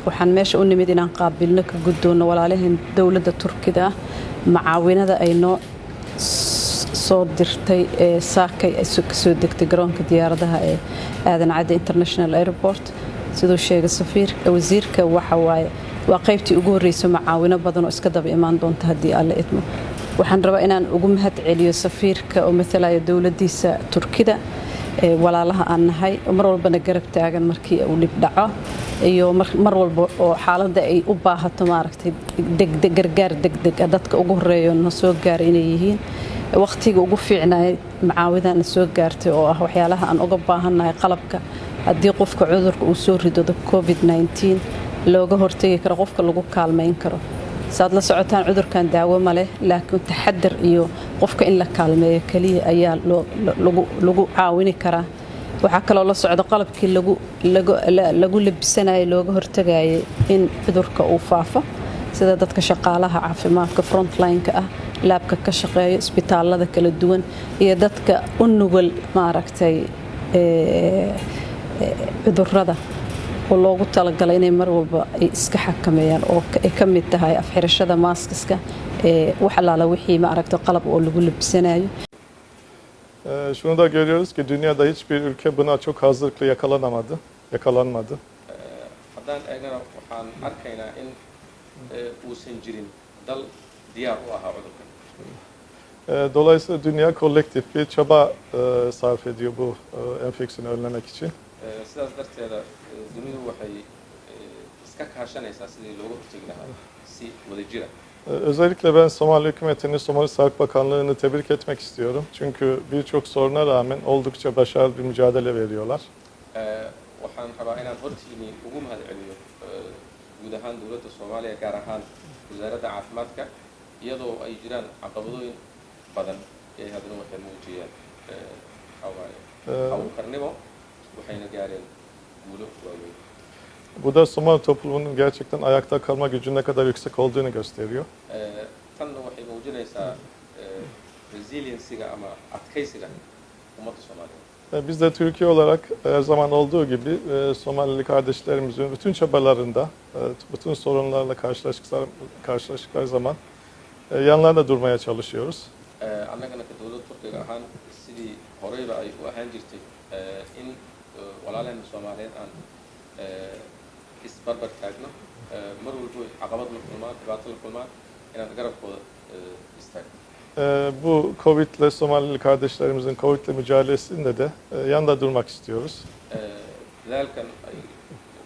waxaan meesha u nimid inaan qaabilno ka gudoono walaalahan dowladda Turkida macaawinada ay noo soo dirtay saakay ay soo degtay garoonka diyaaradaha ee Aadan Cadde International Airport sidoo sheegay wasiirka waxa waaye waa qaybtii ugu horeysay macaawino badan oo iska daba imaan doonta haddii Alle idmo waxaan rabaa inaan ugu mahad celiyo safiirka oo matalaya dowladdiisa Turkida walaalaha aan nahay mar walbana garab taagan markii uu dhib dhaco iyo mar walba oo xaaladda ay u baahato maaragtay degdeg gargaar degdeg dadka ugu horeeyo na soo gaar inay yihiin waqtiga ugu fiicnaa macaawidana soo gaartay oo ah waxyaalaha aan uga baahanahay qalabka haddii qofka cudurka uu soo rido COVID-19 looga hortagi karo qofka lagu kaalmeyn karo saad la socotaan cudurkan daawo ma leh laakiin taxaddar iyo qofka in la kaalmeeyo kaliya ayaa lagu caawini karaa waxa kale oo la socdo qalabkii lagu labisanayo looga hortagayay in cudurka uu faafo sida dadka shaqaalaha caafimaadka frontline-ka ah laabka ka shaqeeyo isbitaalada kala duwan iyo dadka u nugul maaragtay cudurrada oo loogu talagalay inay mar walba ay iska xakameeyaan oo ay ka mid tahay afxirashada maaskiska wax alaala wixii maaragtay qalab oo lagu labisanayo. Şunu da görüyoruz ki dünyada hiçbir ülke buna çok hazırlıklı yakalanmadı. Haddaan eegana waxaan arkaynaa in uusan jirin dal diyaar u ahaa cudurkan. Dolayısıyla dünya kolektif bir çaba sarf ediyor bu enfeksiyonu önlemek için. Sidaas darteeda dunidu waxay iska kaashanaysaa sidii looga hortagi lahaa si wadajira. Özellikle ben Somali hükümetini, Somali Sağlık Bakanlığı'nı tebrik etmek istiyorum. Çünkü birçok soruna rağmen oldukça başarılı bir mücadele veriyorlar. Waxaan rabaa inaan hortiini ugu mahad celiyo guud ahaan dowladda Soomaaliya gaar ahaan wasaaradda caafimaadka iyadoo ay jiraan caqabadooyin badan ee haddana waxay muujiyeen hawlkarnimo waxayna gaareen guulo waaweyn. Bu da Somali toplumunun gerçekten ayakta kalma gücünün ne kadar yüksek olduğunu gösteriyor. Tanna waxay muujinaysaa resiliency-ga ama adkaysiga ummadda Soomaaliyeed. Biz de Türkiye olarak her zaman olduğu gibi Somalili kardeşlerimizin bütün çabalarında, bütün sorunlarla karşılaştıkları zaman yanlarında durmaya çalışıyoruz. Annagana ka dowladda Turkiga ahaan sidii horeyba ay u ahaan jirtay in walaalaheenna Soomaaliyeed aan isbarbar taagno mar walbo caqabad la kulmaan dhibaato la kulmaan inaan garabkooda istaagno. Bu Covid'le Somalili kardeşlerimizin Covid'le mücadelesinde de yanında durmak istiyoruz. Dadaalkan ay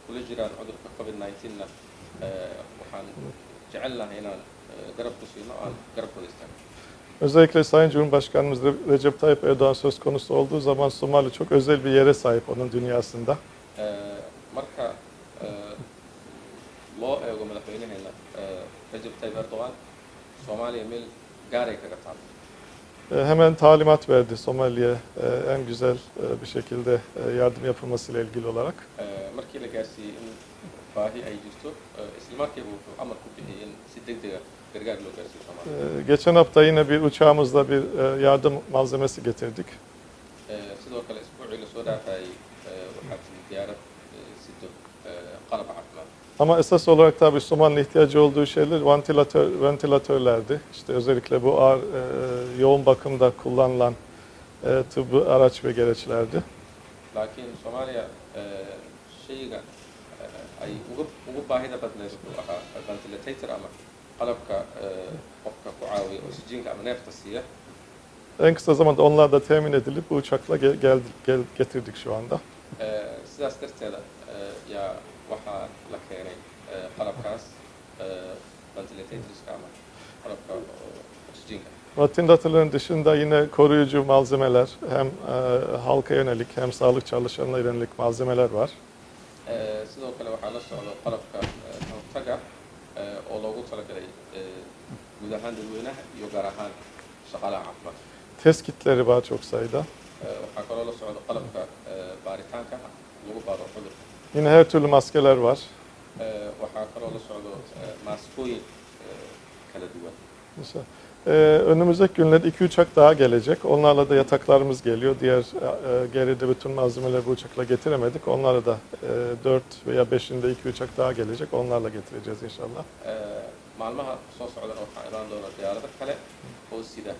kula jiraan cudurka COVID-19-na waxaan jecelnahay inaan garab ku siino aan garabkooda istaagno. Özellikle Sayın Cumhurbaşkanımız Recep Tayyip Erdoğan söz konusu olduğu zaman Somali çok özel bir yere sahip onun dünyasında. Marka loo eego madaxweynaheena Recep Tayyip Erdoğan Soomaaliya meel gaaray kaga taal. Hemen talimat verdi Somali'ye en güzel bir şekilde yardım yapılmasıyla ilgili olarak. Markii la gaarsiiyey in baahi ay jirto isla markiiba wuxuu amar ku bixiyey in si degdega gargaar loo gaarsiiyo Soomaaliya. Geçen hafta yine bir uçağımızla bir yardım malzemesi getirdik. Sidoo kale isbuucii la soo dhaafayay waxaa timid diyaarad sido qalab caafimaad. Ama esas olarak tabii Somali'nin ihtiyacı olduğu şeyler ventilatörlerdi. İşte özellikle bu ağır yoğun bakımda kullanılan tıbbi araç ve gereçlerdi. Laakiin Soomaaliya shayga ay ugu baahida badneed wuxuu ahaa ventilator ama qalabka qofka ku caawiya oksijiinka ama neefta siiya. En kısa zamanda onlar da temin edilip bu uçakla getirdik şu anda. Sidaas darteeda yaa waxaa la keenay qalabkaas ventilatorska ama qalabka oksijiinka. Ventilatörlerin dışında yine koruyucu malzemeler hem halka yönelik hem sağlık çalışanlarına yönelik malzemeler var. Sidoo kale waxaa la socdo qalabka hortaga oo loogu talagalay guud ahaan dadweynaha iyo gaar ahaan shaqaalaha caafimaadka. Test kitleri var çok sayıda. Waxaa kaloo la socdo qalabka baaritaanka lagu baaro cudurka. Yine her türlü maskeler var. Waxaa kaloo la socdo maaskooyin kala duwan. Önümüzdeki günlerde 2 uçak daha gelecek. Onlarla da yataklarımız geliyor. Diğer geride bütün malzemeleri bu uçakla getiremedik. Onlara da 4 veya 5'inde 2 uçak daha gelecek. Onlarla getireceğiz inşallah. maalmaha soo socdana waxaa imaan doona diyaarado kale oo sida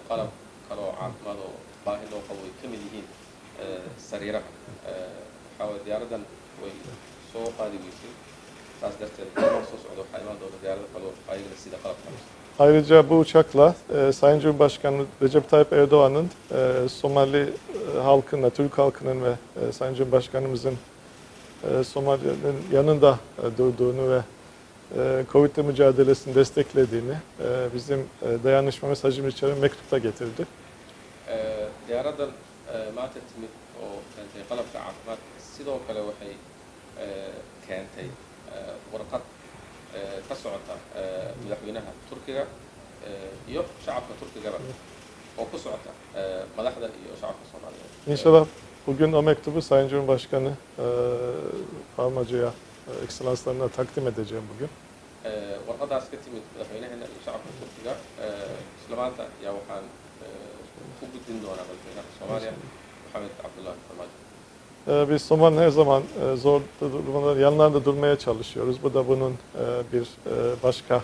qalab kale oo caafimaad oo baahi loo qabo ay ka mid yihiin sariiraha waxaa waye diyaaradan way soo qaadi weysay saas darteed maalmaha soo socda waxaa imaan doona diyaarado kale oo ayagana sida qalabkan. Ayrıca bu uçakla Sayın Cumhurbaşkanı Recep Tayyip Erdoğan'ın Somali halkına, Türk halkının ve Sayın Cumhurbaşkanımızın Somali'nin yanında durduğunu ve Covid'le mücadelesini desteklediğini bizim dayanışma mesajımız içeren mektupta getirdi. Diyaaradan maanta timid oo keentay qalabka caafimaad sidoo kale waxay keentay warqad ka socota madaxweynaha Turkiga iyo shacabka Turkigaba oo ku socota madaxda iyo shacabka Soomaaliyeed. İnşallah bugün o mektubu Sayın Cumhurbaşkanı Almacı'ya, ekselanslarına takdim edeceğim bugün. warqadaas ka timid madaxweynaheena iyo shacabka Turkiga isla maanta yaa waxaan ku gudbin doonaa madaxweynaha Soomaaliya Maxamed Cabdullaahi Farmaajo. Biz Somali'nin her zaman zor durumlarda yanlarında durmaya çalışıyoruz. Bu da bunun bir başka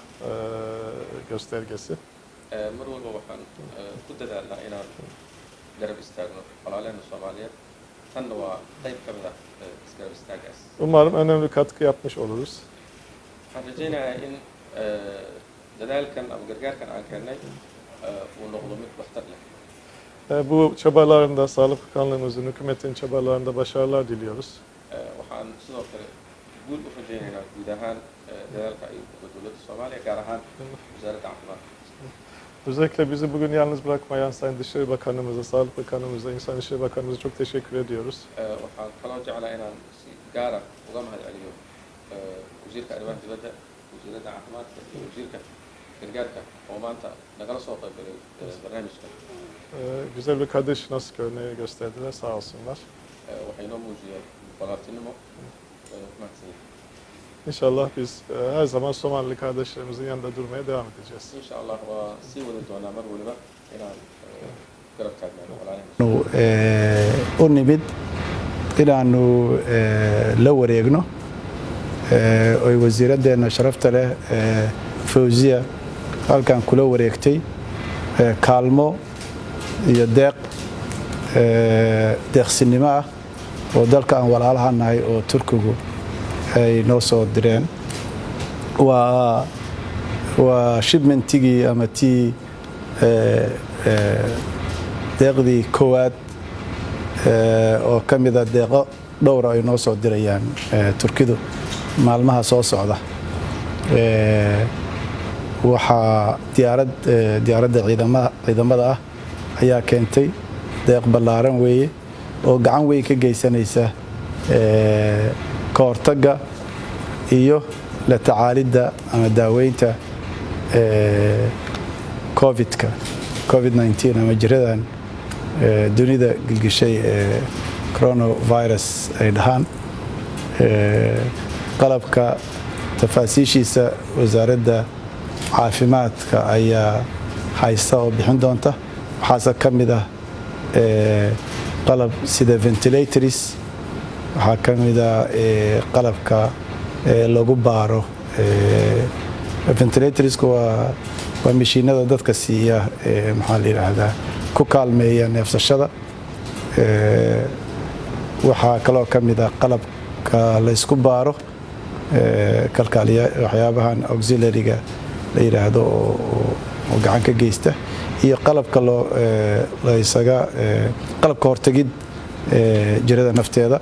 göstergesi. Mar walba waxaan ku dadaalnaa inaan garab istaagno walaalaheenna Soomaaliyeed. Tanna waa qayb ka mid ah isgarab istaagaas. Umarım önemli katkı yapmış oluruz. Waxaan rajaynayaa in dadaalkan ama gargaarkan aan keennay uu noqdo mid waxtar leh. Bu çabalarında Sağlık Bakanlığımızın, hükümetin çabalarında başarılar diliyoruz. Waxaan sidoo kale guul u rajaynaynaa guud ahaan dadaalka ay wado dowladda Soomaaliya gaar ahaan wasaaradda caafimaadka. Özellikle bizi bugün yalnız bırakmayan Sayın Dışişleri Bakanımıza, Sağlık Bakanımıza, İnsan İşleri Bakanımıza çok teşekkür ediyoruz. Waxaan kaloo jeclaa inaan si gaara uga mahadceliyo wasiirka arrimaha dibadda, wasiiradda caafimaadka iyo wasiirka gargaarka oo maanta nagala soo qayb galay barnaamijkan. Güzel bir kardeş nasıl örneği gösterdiler, sağ olsunlar. Waxay noo muujiyeen walaaltinimo mahadsan yihiin. İnşallah biz her zaman Somalili kardeşlerimizin yanında durmaya devam edeceğiz. İnşallah waa sii wadi doonaa mar waliba inaan garab taagnaano walaalaheenna. U nimid inaanu la wareegno oy wasiiraddeena sharafta leh Fawziya halkan kula wareegtay kaalmo iyo deeqsinimo ah oo dalka aan walaalaha nahay oo Turkigu ay noo soo direen waa shipmentigii ama tii deeqdii koowaad oo ka mid a deeqo dhowra ay noo soo dirayaan Turkidu maalmaha soo socda. Waxaa diyaaradda ciidamada ah ayaa keentay deeq ballaaran weeye oo gacan weyn ka geysanaysa ka hortagga iyo la tacaalidda ama daaweynta COVID-19 ama jiradan dunida gilgishay coronavirus ay dhahaan. qalabka tafaasiishiisa wasaaradda caafimaadka ayaa haysta oo bixin doonta. waxaase ka mid ah qalab sida ventilators, waxaa ka mid ah qalabka lagu baaro ventilatorska waa mashiinada dadka siiya maxaa la yidhaahdaa ku kaalmeeya neefsashada. waxaa kaloo ka mid ah qalabka la isku baaro kalkaaliya waxyaabahan auxiliaryga la yidhaahdo oo gacan ka geysta, iyo qalabka qalabka hortagid jirada nafteeda.